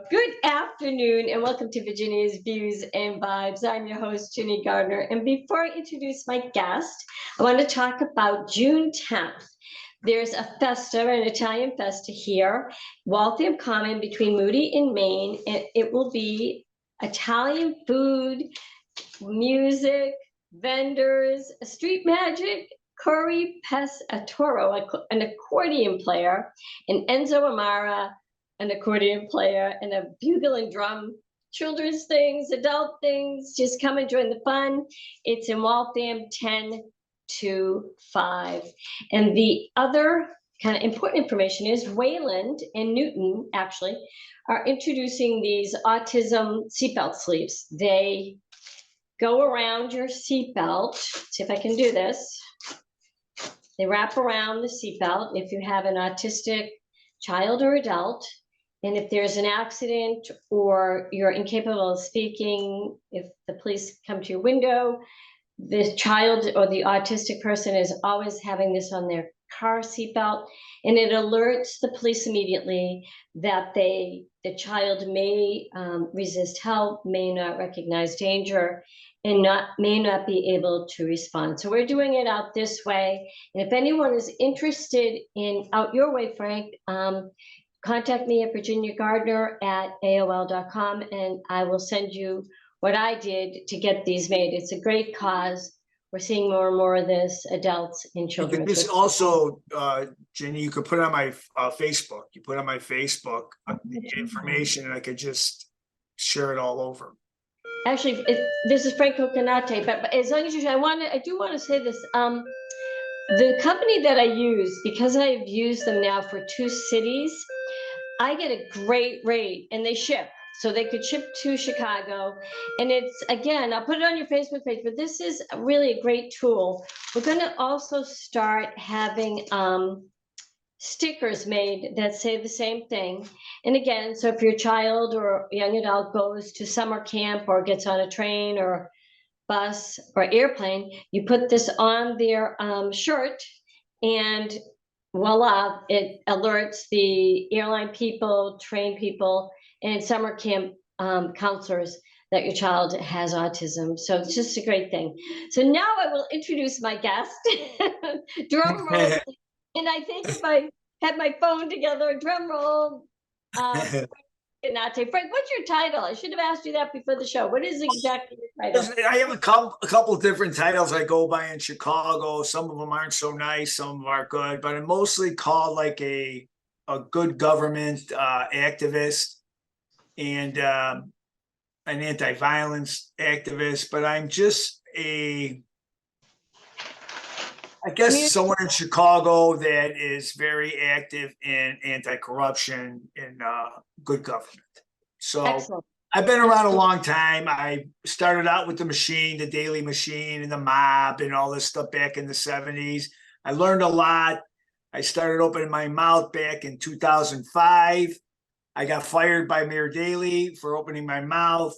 Good afternoon and welcome to Virginia's Views and Vibes. I'm your host, Ginny Gardner. And before I introduce my guest, I want to talk about June 10th. There's a festa, an Italian festa here, Waltham Common between Moody and Maine. And it will be Italian food, music, vendors, street magic, Corey Pesatoro, an accordion player, and Enzo Amara, an accordion player, and a bugle and drum, children's things, adult things. Just come and join the fun. It's in Waltham 10 to 5. And the other kind of important information is Wayland and Newton actually are introducing these autism seatbelt sleeves. They go around your seatbelt. See if I can do this. They wrap around the seatbelt if you have an autistic child or adult. And if there's an accident or you're incapable of speaking, if the police come to your window, the child or the autistic person is always having this on their car seatbelt, and it alerts the police immediately that the child may resist help, may not recognize danger, and may not be able to respond. So we're doing it out this way. And if anyone is interested in out your way, Frank, contact me at virginiagardner@aol.com, and I will send you what I did to get these made. It's a great cause. We're seeing more and more of this, adults and children. You could just also, Jenny, you could put on my Facebook. You put on my Facebook the information, and I could just share it all over. Actually, this is Frank Coconate, but as long as I do want to say this. The company that I use, because I've used them now for 2 cities, I get a great rate, and they ship. So they could ship to Chicago. And it's, again, I'll put it on your Facebook page, but this is really a great tool. We're going to also start having stickers made that say the same thing. And again, so if your child or young adult goes to summer camp or gets on a train or bus or airplane, you put this on their shirt, and voila, it alerts the airline people, train people, and summer camp counselors that your child has autism. So it's just a great thing. So now I will introduce my guest. Drum roll. And I think if I had my phone together, drum roll. Frank, what's your title? I should have asked you that before the show. What is exactly your title? I have a couple of different titles I go by in Chicago. Some of them aren't so nice, some of them are good, but I'm mostly called like a good government activist and an anti-violence activist. But I'm just I guess someone in Chicago that is very active in anti-corruption and good government. So excellent. I've been around a long time. I started out with the machine, the Daily Machine and the Mob and all this stuff back in the 70s. I learned a lot. I started opening my mouth back in 2005. I got fired by Mayor Daley for opening my mouth.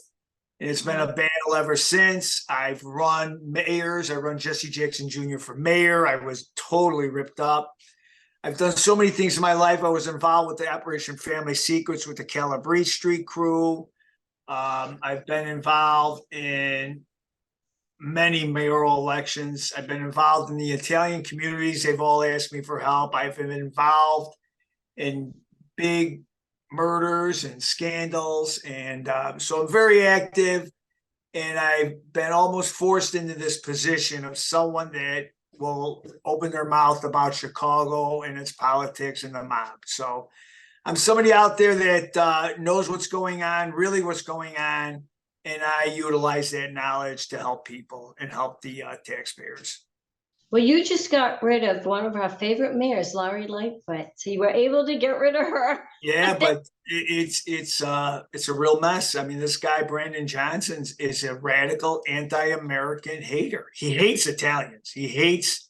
And it's been a battle ever since. I've run mayors. I run Jesse Jackson Jr. for mayor. I was totally ripped up. I've done so many things in my life. I was involved with the Operation Family Secrets with the Calabrese Street crew. I've been involved in many mayoral elections. I've been involved in the Italian communities. They've all asked me for help. I've been involved in big murders and scandals, and so I'm very active, and I've been almost forced into this position of someone that will open their mouth about Chicago and its politics and the mob. So I'm somebody out there that knows what's going on, really what's going on, and I utilize that knowledge to help people and help the taxpayers. Well, you just got rid of one of our favorite mayors, Lori Lightfoot. So you were able to get rid of her. Yeah, but it's a real mess. I mean, this guy, Brandon Johnson, is a radical anti-American hater. He hates Italians. He hates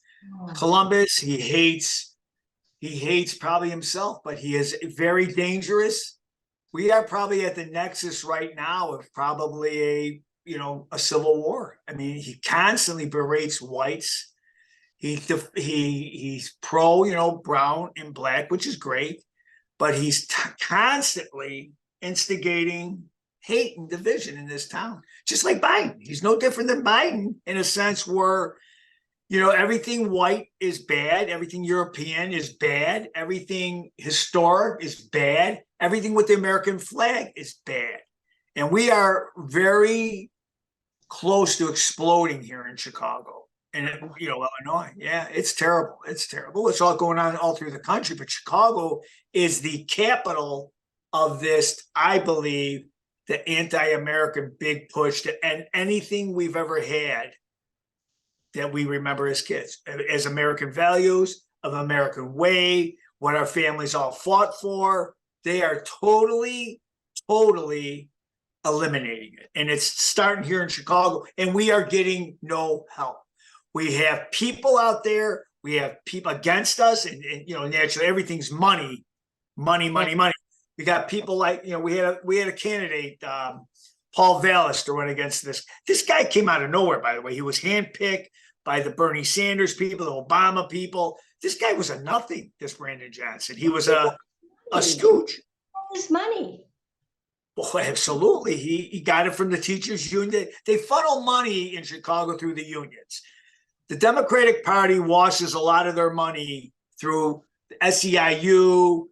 Columbus. He hates probably himself, but he is very dangerous. We are probably at the nexus right now of probably a civil war. I mean, he constantly berates whites. He's pro, brown and black, which is great, but he's constantly instigating hate and division in this town, just like Biden. He's no different than Biden in a sense where, everything white is bad, everything European is bad, everything historic is bad, everything with the American flag is bad. And we are very close to exploding here in Chicago and, Illinois. Yeah, it's terrible. It's terrible. It's all going on all through the country, but Chicago is the capital of this, I believe, the anti-American big push to end anything we've ever had that we remember as kids, as American values, of American way, what our families all fought for. They are totally eliminating it. And it's starting here in Chicago, and we are getting no help. We have people out there, we have people against us, and naturally everything's money. We got people like, we had a candidate, Paul Vallister, went against this. This guy came out of nowhere, by the way. He was handpicked by the Bernie Sanders people, the Obama people. This guy was a nothing, this Brandon Johnson. He was a stooge. His money. Well, absolutely. He got it from the teachers union. They funnel money in Chicago through the unions. The Democratic Party washes a lot of their money through SEIU,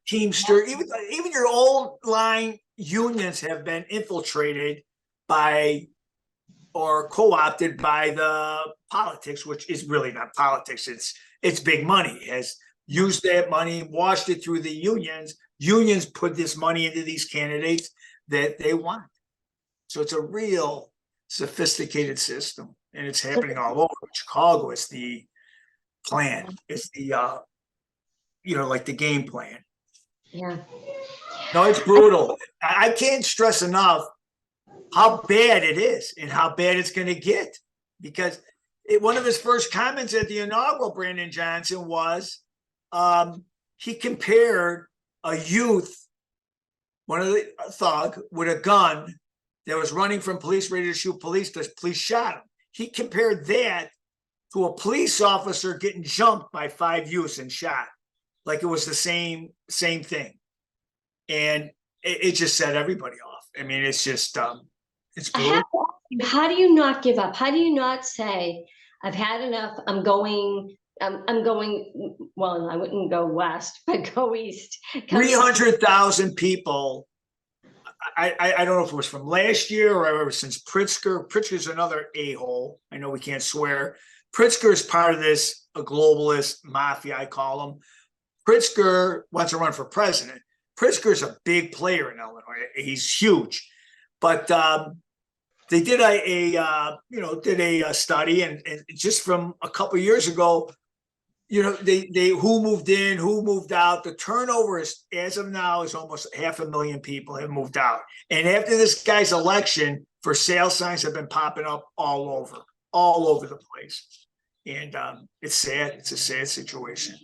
Teamster, even your old line unions have been infiltrated by or co-opted by the politics, which is really not politics. It's big money. It has used that money, washed it through the unions. Unions put this money into these candidates that they want. So it's a real sophisticated system, and it's happening all over. Chicago is the plan. It's the like the game plan. Yeah. No, it's brutal. I can't stress enough how bad it is and how bad it's going to get, because one of his first comments at the inaugural, Brandon Johnson, was he compared a youth, one of the thug, with a gun that was running from police, ready to shoot police. The police shot him. He compared that to a police officer getting jumped by 5 youths and shot, like it was the same thing. And it just set everybody off. I mean, it's just it's brutal. How do you not give up? How do you not say, I've had enough, I'm going, well, I wouldn't go west, but go east. 300,000 people. I don't know if it was from last year or ever since Pritzker. Pritzker's another a-hole. I know we can't swear. Pritzker is part of this, a globalist mafia, I call him. Pritzker wants to run for president. Pritzker is a big player in Illinois. He's huge, but they did a study, and just from a couple of years ago, they who moved in, who moved out. The turnover is, as of now, is almost 500,000 people have moved out. And after this guy's election, for sale signs have been popping up all over the place. And it's sad. It's a sad situation.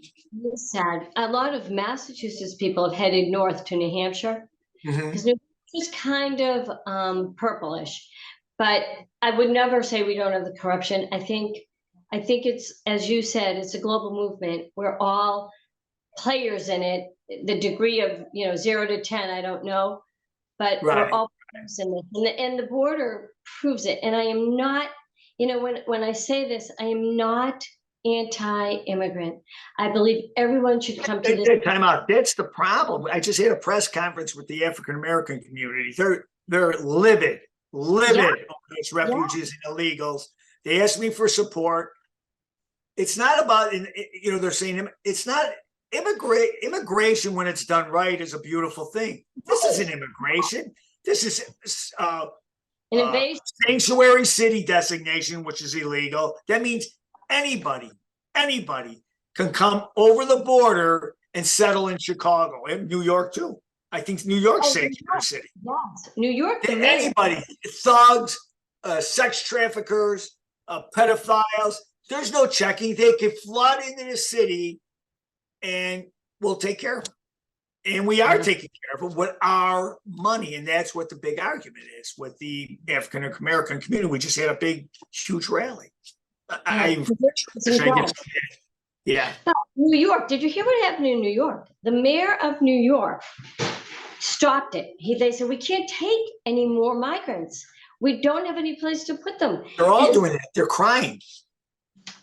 It's sad. A lot of Massachusetts people have headed north to New Hampshire, because New Hampshire's kind of purplish. But I would never say we don't have the corruption. I think it's, as you said, it's a global movement. We're all players in it. The degree of 0 to 10, I don't know, but we're all players in it. And the border proves it. And I am not, when I say this, I am not anti-immigrant. I believe everyone should come to this. Time out. That's the problem. I just had a press conference with the African American community. They're livid over these refugees and illegals. They asked me for support. It's not about, they're saying it's not immigration when it's done right is a beautiful thing. This isn't immigration. This is sanctuary city designation, which is illegal. That means anybody can come over the border and settle in Chicago and New York too. I think New York's sanctuary city. Yes, New York. Anybody, thugs, sex traffickers, pedophiles. There's no checking. They can flood into the city, and we'll take care of them. And we are taking care of them with our money, and that's what the big argument is with the African American community. We just had a big, huge rally. Yeah. But New York, did you hear what happened in New York? The mayor of New York stopped it. They said, we can't take any more migrants. We don't have any place to put them. They're all And doing it. They're crying.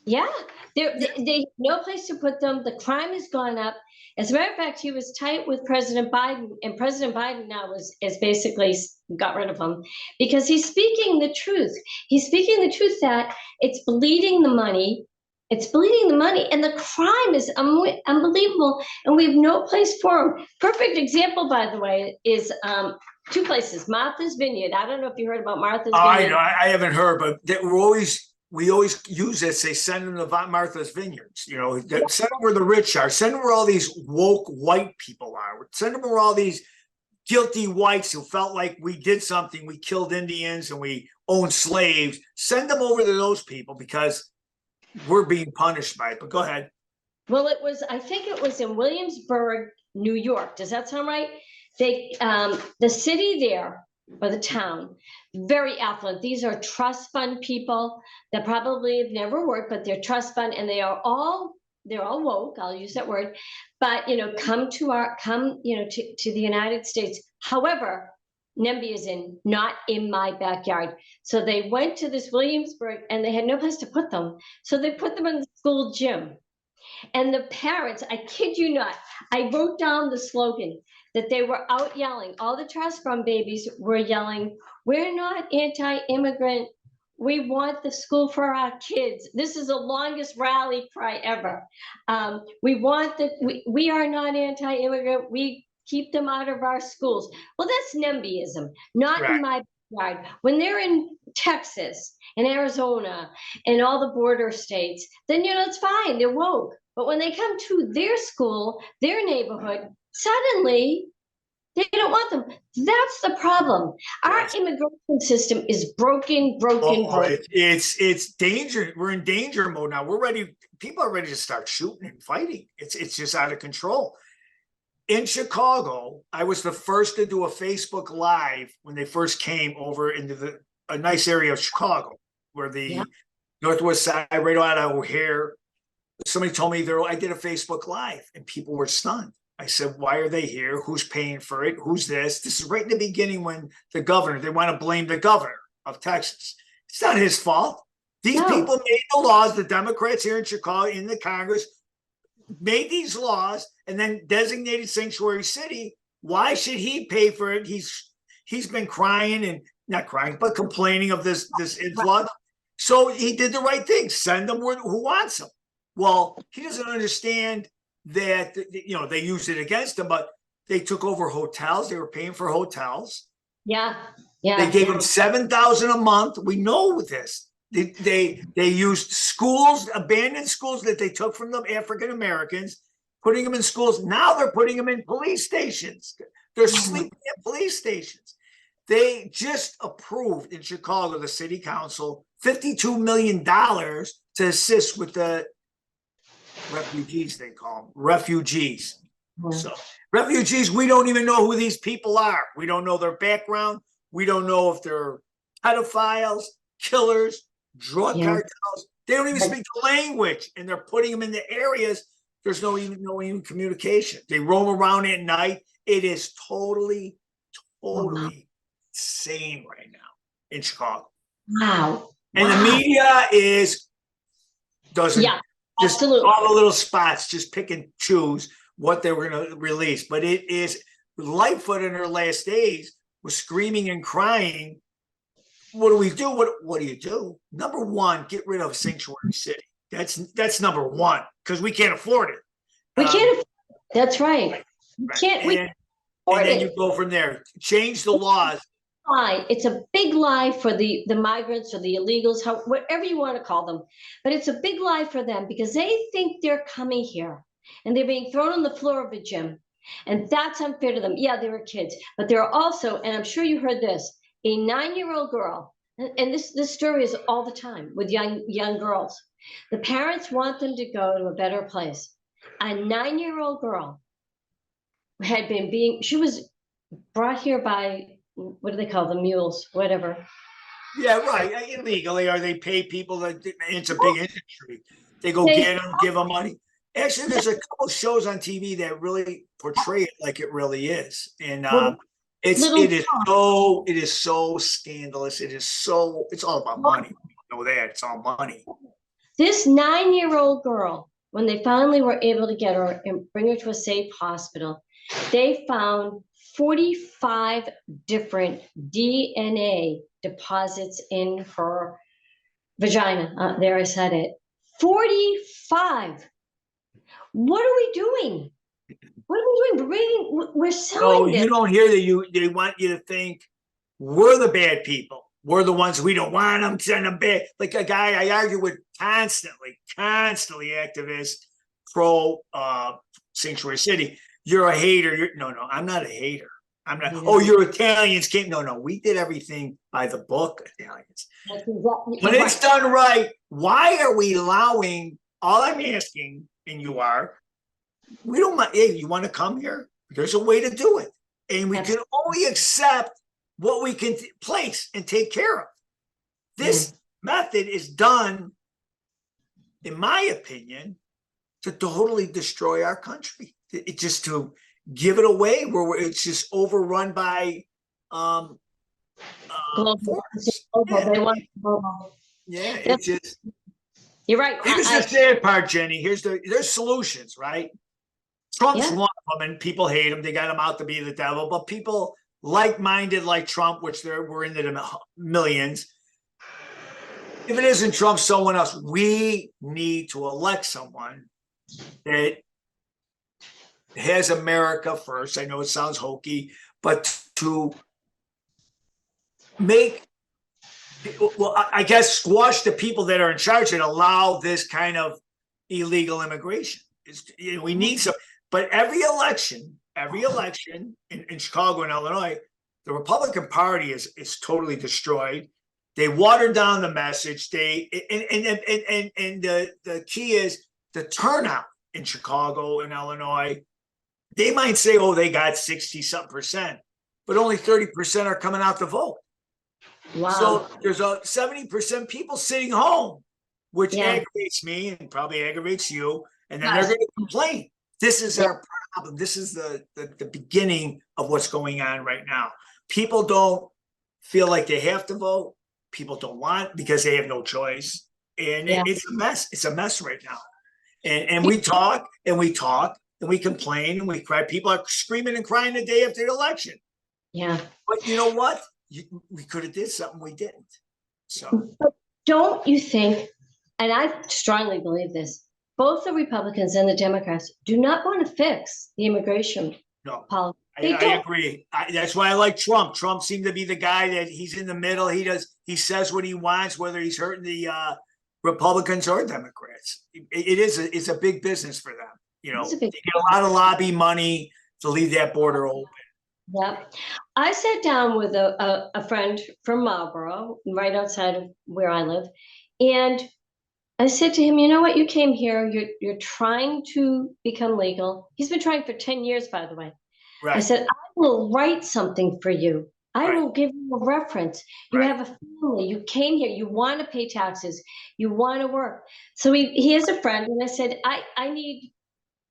yeah, they have no place to put them. The crime has gone up. As a matter of fact, he was tight with President Biden, and President Biden now is basically got rid of him because he's speaking the truth. He's speaking the truth that it's bleeding the money. It's bleeding the money, and the crime is unbelievable, and we have no place for them. Perfect example, by the way, is two places. Martha's Vineyard. I don't know if you heard about Martha's Vineyard. I haven't heard, but we always use it. Say send them to Martha's Vineyards. You know, send them where the rich are. Send them where all these woke white people are. Send them where all these guilty whites who felt like we did something. We killed Indians and we owned slaves. Send them over to those people because we're being punished by it. But go ahead. Well, I think it was in Williamsburg, New York. Does that sound right? The city there, or the town, very affluent. These are trust fund people that probably have never worked, but they're trust fund, and they're all woke. I'll use that word, but come to the United States. However, NIMBY is not in my backyard. So they went to this Williamsburg and they had no place to put them. So they put them in the school gym. And the parents, I kid you not, I wrote down the slogan that they were out yelling. All the trust fund babies were yelling, we're not anti-immigrant. We want the school for our kids. This is the longest rally cry ever. We are not anti-immigrant. We keep them out of our schools. Well, that's NIMBYism, not in my backyard. When they're in Texas and Arizona and all the border states, then it's fine. They're woke. But when they come to their school, their neighborhood, suddenly they don't want them. That's the problem. Our immigration system is broken. It's danger. We're in danger mode now. We're ready. People are ready to start shooting and fighting. It's just out of control. In Chicago, I was the first to do a Facebook Live when they first came over into a nice area of Chicago, where the northwest side, right out of O'Hare. Somebody told me I did a Facebook Live, and people were stunned. I said, why are they here? Who's paying for it? Who's this? This is right in the beginning when they want to blame the governor of Texas. It's not his fault. These people made the laws. The Democrats here in Chicago, in the Congress, made these laws and then designated sanctuary city. Why should he pay for it? He's been crying and not crying, but complaining of this influx. So he did the right thing. Send them who wants them. Well, he doesn't understand that, they used it against him, but they took over hotels. They were paying for hotels. Yeah. They gave him $7,000 a month. We know this. They used schools, abandoned schools that they took from the African Americans, putting them in schools. Now they're putting them in police stations. They're sleeping at police stations. They just approved in Chicago, the city council, $52 million to assist with the refugees, they call them refugees. So refugees, we don't even know who these people are. We don't know their background. We don't know if they're pedophiles, killers, drug cartels. They don't even speak the language, and they're putting them in the areas. There's no even communication. They roam around at night. It is totally insane right now in Chicago. Wow. And the media doesn't just absolutely. All the little spots, just pick and choose what they were going to release. But it is Lightfoot in her last days was screaming and crying. What do we do? What do you do? Number one, get rid of sanctuary city. That's number one, because we can't afford it. We can't afford it. That's right. And then you go from there. Change the laws. It's a big lie for the migrants or the illegals, whatever you want to call them. But it's a big lie for them because they think they're coming here and they're being thrown on the floor of a gym. And that's unfair to them. Yeah, they were kids, but they're also, and I'm sure you heard this, a 9-year-old girl. And this story is all the time with young girls. The parents want them to go to a better place. A 9-year-old girl she was brought here by, what do they call them, mules, whatever. Yeah, right. Illegally, or they pay people. It's a big industry. They go get them, give them money. Actually, there's a couple shows on TV that really portray it like it really is, and Well, it's little it is so scandalous. It's all about money. You know that it's all money. This 9-year-old girl, when they finally were able to get her and bring her to a safe hospital, they found 45 different DNA deposits in her vagina. There, I said it. 45. What are we doing? What are we doing? We're selling No, this. you don't hear that. They want you to think we're the bad people. We're the ones we don't want them, send them back. Like a guy I argue with constantly activist, pro Sanctuary City. You're a hater. No, I'm not a hater. I'm not. Yeah. Oh, you're Italians came. No, we did everything by the book, Italians. That's exactly, When it's done right, why are we allowing? All I'm asking, and you are, we don't mind. Hey, you want to come here? There's a way to do it, and we can only accept what we can place and take care of. This method is done, in my opinion, to totally destroy our country. It just to give it away where it's just overrun by force. Yeah, it's just. You're right. Here's the sad part, Jenny. There's solutions, right? Trump's one of them, and people hate him. They got him out to be the devil, but people like-minded like Trump, which we're into the millions. If it isn't Trump, someone else. We need to elect someone that has America first. I know it sounds hokey, but to make, well, I guess squash the people that are in charge and allow this kind of illegal immigration. We need some, but every election in Chicago and Illinois, the Republican Party is totally destroyed. They watered down the message. And the key is the turnout in Chicago and Illinois. They might say, oh, they got 60-something%, but only 30% are coming out to vote. Wow. So there's a 70% people sitting home, which aggravates me and probably aggravates you. And then they're going to complain. This is our problem. This is the beginning of what's going on right now. People don't feel like they have to vote. People don't want because they have no choice. And it's a mess. It's a mess right now. And we talk and we complain and we cry. People are screaming and crying the day after the election. Yeah. But you know what? We could have did something. We didn't. So don't you think, and I strongly believe this, both the Republicans and the Democrats do not want to fix the immigration policy. I agree. That's why I like Trump. Trump seemed to be the guy that he's in the middle. He says what he wants, whether he's hurting the Republicans or Democrats. It's a big business for them. You know, they get a lot of lobby money to leave that border open. Yep. I sat down with a friend from Marlboro, right outside of where I live, and I said to him, you know what, you came here, you're trying to become legal. He's been trying for 10 years, by the way. Right. I said, I will write something for you. I will give you a reference. You have a family. You came here. You want to pay taxes. You want to work. So he is a friend. And I said, I need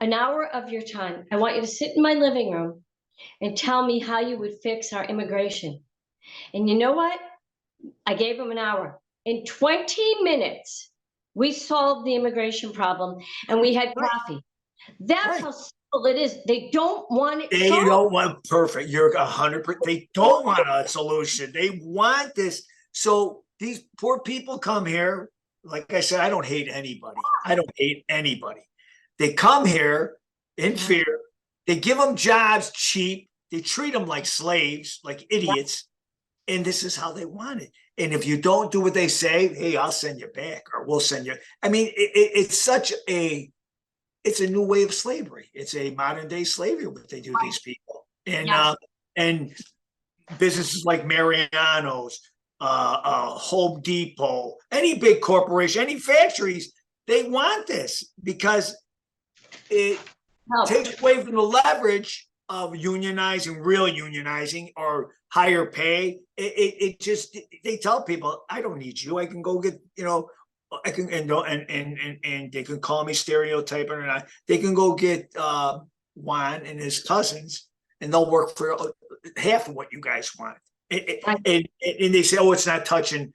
an hour of your time. I want you to sit in my living room and tell me how you would fix our immigration. And you know what? I gave him an hour. In 20 minutes, we solved the immigration problem and we had coffee. That's how simple it is. They don't want it. They don't want perfect. You're 100%. They don't want a solution. They want this. So these poor people come here. Like I said, I don't hate anybody. They come here in fear. They give them jobs cheap. They treat them like slaves, like idiots. And this is how they want it. And if you don't do what they say, hey, I'll send you back or we'll send you. I mean, it's a new way of slavery. It's a modern day slavery what they do to these people. And businesses like Mariano's, Home Depot, any big corporation, any factories, they want this because it takes away from the leverage of real unionizing or higher pay. It just, they tell people, I don't need you. I can go get, I can, and they can call me stereotyping or not. They can go get Juan and his cousins, and they'll work for half of what you guys want. And they say, oh, it's not touching.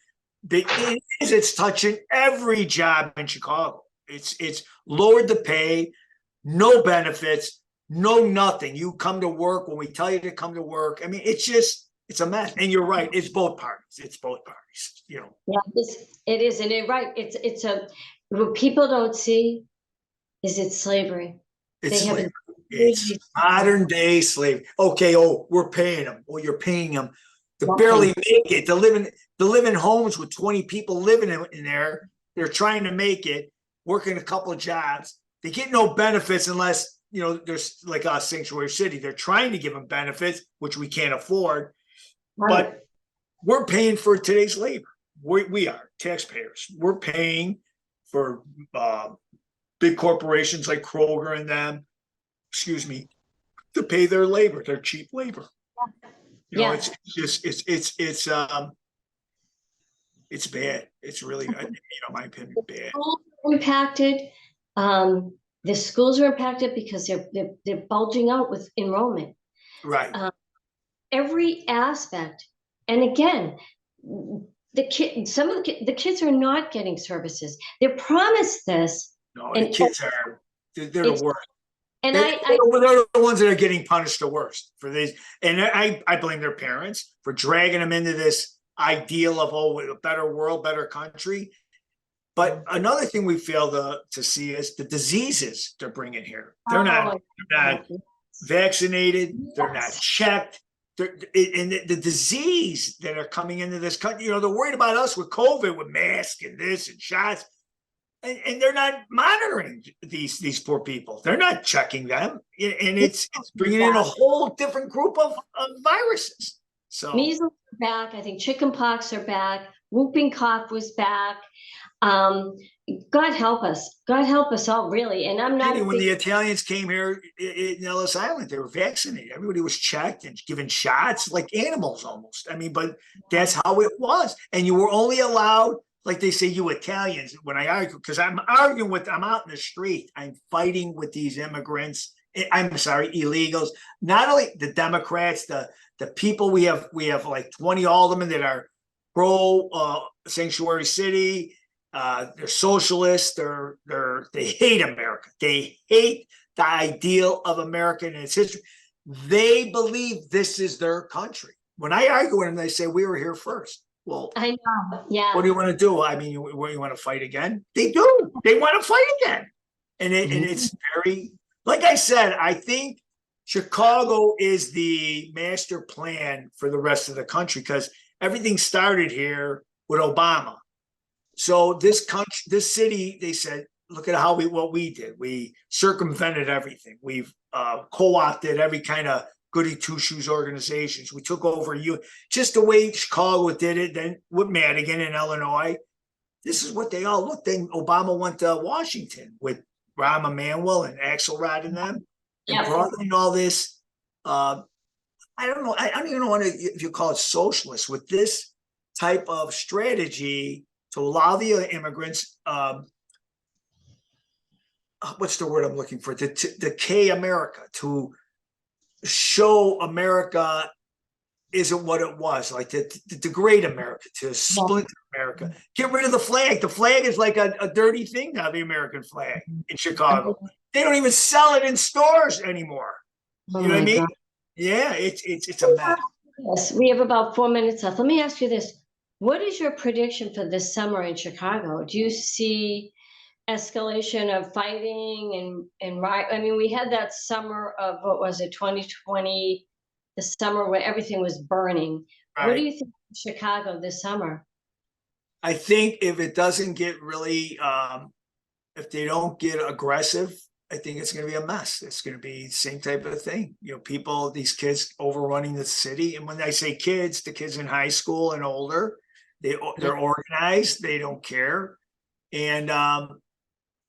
It is. It's touching every job in Chicago. It's lowered the pay, no benefits, no nothing. You come to work when we tell you to come to work. I mean, it's a mess. And you're right. It's both parties. It's both parties. You know. Yeah, it is, and you're right. What people don't see is it's slavery. It's slavery. It's modern day slavery. Okay, oh, we're paying them. Well, you're paying them to barely make it. To live in homes with 20 people living in there. They're trying to make it, working a couple of jobs. They get no benefits unless, you know, there's like a sanctuary city. They're trying to give them benefits, which we can't afford. Right. But we're paying for today's labor. We are taxpayers. We're paying for big corporations like Kroger and them, to pay their labor, their cheap labor. You know, it's just it's bad. It's really, my opinion, bad. Impacted. The schools are impacted because they're bulging out with enrollment. Right. Every aspect, and again, some of the kids are not getting services. They're promised this. No, the kids they're the worst. And they're the ones that are getting punished the worst for these. And I blame their parents for dragging them into this ideal of, a better world, better country. But another thing we fail to see is the diseases they're bringing here. They're not vaccinated. They're not checked. And the disease that are coming into this country, they're worried about us with COVID, with masks and this and shots. And they're not monitoring these poor people. They're not checking them. And it's bringing in a whole different group of viruses. So measles are back. I think chickenpox are back. Whooping cough was back. God help us. God help us all, really. And I'm not. When the Italians came here in Ellis Island, they were vaccinated. Everybody was checked and given shots like animals almost. I mean, but that's how it was. And you were only allowed, like they say, you Italians, when I argue, because I'm arguing I'm out in the street. I'm fighting with these immigrants. I'm sorry, illegals. Not only the Democrats, the people we have like 20 aldermen that are pro sanctuary city. They're socialists. They hate America. They hate the ideal of America and its history. They believe this is their country. When I argue with them, they say we were here first. Well, I know. Yeah. What do you want to do? I mean, you want to fight again? They do. They want to fight again. And it's very, like I said, I think Chicago is the master plan for the rest of the country because everything started here with Obama. So this city, they said, look at what we did. We circumvented everything. We've co-opted every kind of goody two-shoes organizations. We took over just the way Chicago did it. Then with Madigan in Illinois, this is what they all looked. Then Obama went to Washington with Rahm Emanuel and Axelrod and them, and brought in all this. I don't know. I don't even know if you call it socialist with this type of strategy to allow the immigrants. What's the word I'm looking for? To decay America, to show America isn't what it was, like to degrade America, to split America, get rid of the flag. The flag is like a dirty thing now, the American flag in Chicago. They don't even sell it in stores anymore. You know what I mean? God. Yeah, it's a mess. Yes, we have about 4 minutes left. Let me ask you this. What is your prediction for this summer in Chicago? Do you see escalation of fighting and riot? I mean, we had that summer of, 2020, the summer where everything was burning. Right. What do you think of Chicago this summer? I think if it doesn't get really, if they don't get aggressive, I think it's going to be a mess. It's going to be the same type of thing. These kids overrunning the city. And when I say kids, the kids in high school and older, they're organized. They don't care. And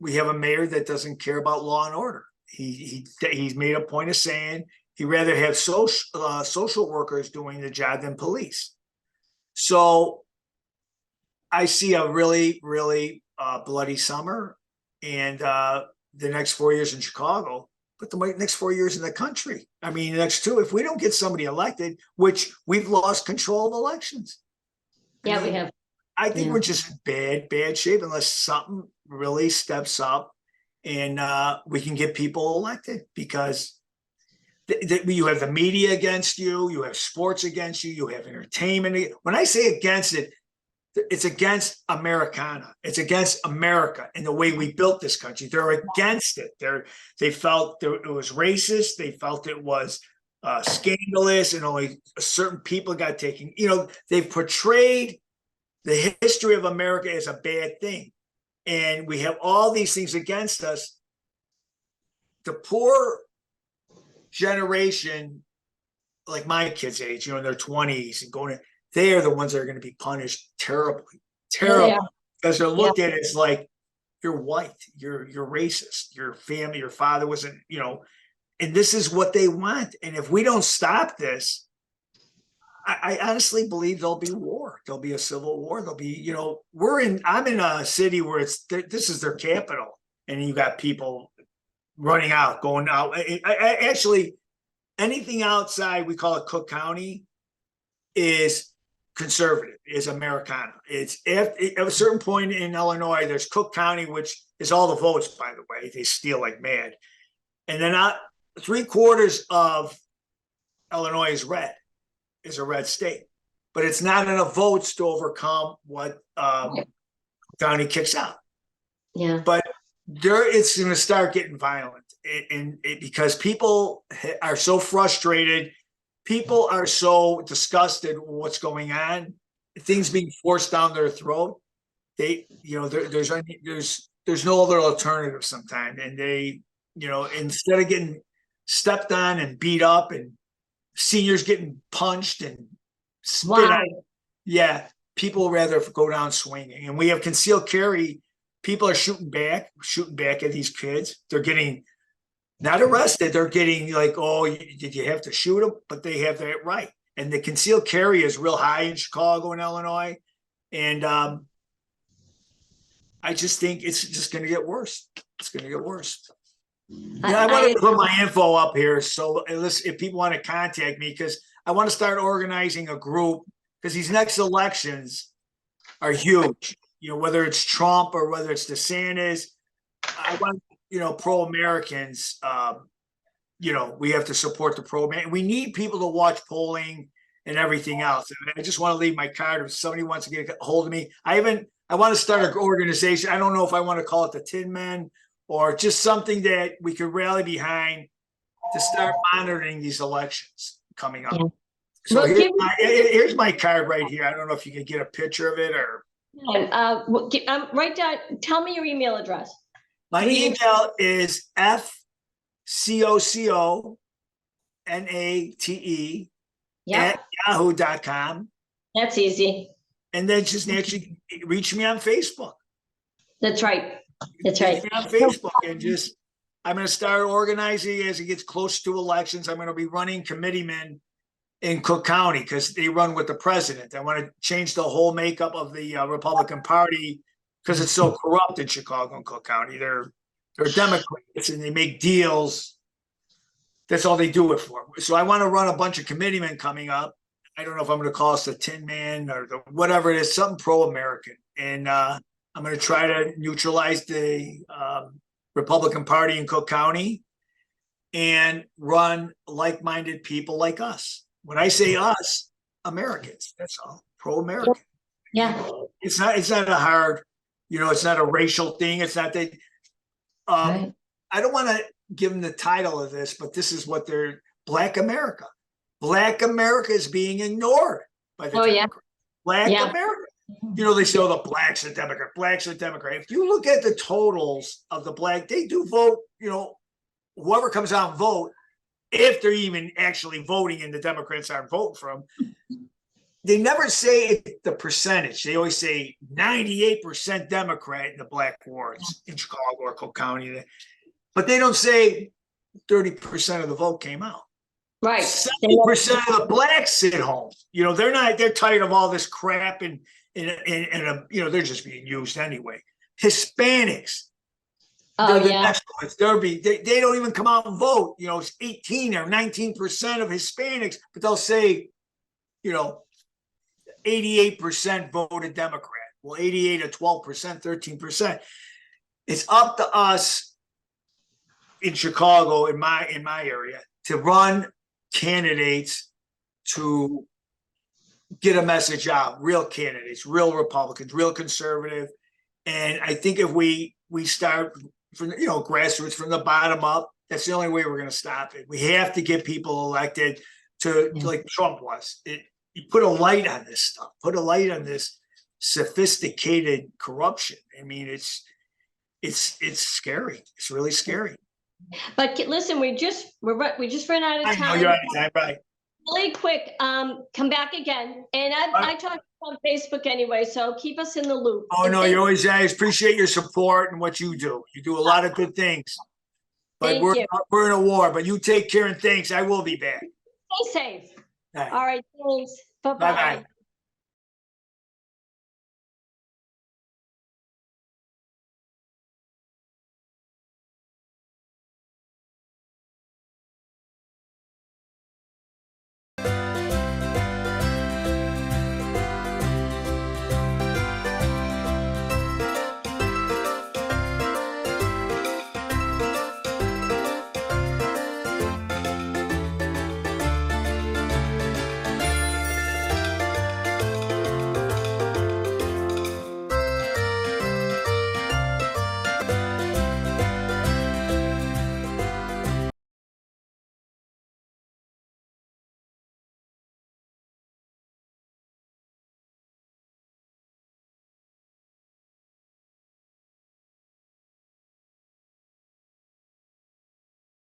we have a mayor that doesn't care about law and order. He's made a point of saying he'd rather have social workers doing the job than police. So I see a really, really bloody summer and the next 4 years in Chicago, but the next 4 years in the country. I mean, the next two, if we don't get somebody elected, which we've lost control of elections. Yeah, we have. I think we're just in bad shape unless something really steps up and we can get people elected because you have the media against you, you have sports against you, you have entertainment. When I say against it, it's against Americana. It's against America and the way we built this country. They're against it. They felt it was racist. They felt it was scandalous, and only certain people got taken. You know, they've portrayed the history of America as a bad thing, and we have all these things against us. The poor generation, like my kids' age, in their 20s and going, they are the ones that are going to be punished terribly, because they're looked at as like, you're white, you're racist, your family, your father wasn't, and this is what they want. And if we don't stop this, I honestly believe there'll be war. There'll be a civil war. There'll be, I'm in a city where this is their capital, and you got people running out, going out. I actually, anything outside, we call it Cook County, is conservative, is Americana. It's at a certain point in Illinois, there's Cook County, which is all the votes, by the way. They steal like mad. And then 3/4 of Illinois is a red state. But it's not enough votes to overcome what County kicks out. Yeah. But it's going to start getting violent. Because people are so frustrated. People are so disgusted with what's going on, things being forced down their throat. There's no other alternative sometimes. And they, instead of getting stepped on and beat up and seniors getting punched and spit on, people rather go down swinging. And we have concealed carry. People are shooting back at these kids. They're getting not arrested. They're getting like, oh, did you have to shoot them? But they have that right. And the concealed carry is real high in Chicago and Illinois. And I just think it's just going to get worse. It's going to get worse. I want to put my info up here. So if people want to contact me, because I want to start organizing a group, because these next elections are huge. Whether it's Trump or whether it's DeSantis, I want, pro-Americans, we have to support the pro-American. We need people to watch polling and everything else. And I just want to leave my card if somebody wants to get a hold of me. I want to start an organization. I don't know if I want to call it the Tin Men or just something that we could rally behind to start monitoring these elections coming up. Yeah. So here's my card right here. I don't know if you can get a picture of it or. Write down, tell me your email address. My email is FCOCONATE at yahoo.com. That's easy. And then just naturally reach me on Facebook. That's right. Reach me on Facebook and I'm going to start organizing as it gets close to elections. I'm going to be running committeemen in Cook County because they run with the president. I want to change the whole makeup of the Republican Party because it's so corrupt in Chicago and Cook County. They're Democrats and they make deals. That's all they do it for. So I want to run a bunch of committeemen coming up. I don't know if I'm going to call us the Tin Man or whatever it is, something pro-American. And I'm going to try to neutralize the Republican Party in Cook County and run like-minded people like us. When I say us, Americans, that's all, pro-American. Yeah. It's not a hard, it's not a racial thing. It's not that, right. I don't want to give them the title of this, but this is what they're, Black America. Black America is being ignored by the Democrats. Black America. They say, oh, the blacks are Democrat, blacks are Democrat. If you look at the totals of the black, they do vote, whoever comes out and vote, if they're even actually voting and the Democrats aren't voting for them, they never say the percentage. They always say 98% Democrat in the black wards in Chicago or Cook County. But they don't say 30% of the vote came out. Right. 70% of the blacks sit home. They're tired of all this crap and they're just being used anyway. Hispanics, Oh, they're the yeah. next ones. They don't even come out and vote. It's 18 or 19% of Hispanics, but they'll say, 88% voted Democrat. Well, 88 or 12%, 13%. It's up to us in Chicago, in my area, to run candidates to get a message out, real candidates, real Republicans, real conservative. And I think if we start from grassroots, from the bottom up, that's the only way we're going to stop it. We have to get people elected to like Trump was. You put a light on this stuff, put a light on this sophisticated corruption. I mean, it's scary. It's really scary. But listen, we just ran out of time. I know you're out of time, right? Really quick, come back again, and I talk on Facebook anyway, so keep us in the loop. Oh no, you always. I appreciate your support and what you do. You do a lot of good things. But we're in a war. But you take care and thanks. I will be back. Stay safe. All right, thanks. Bye-bye. Bye-bye.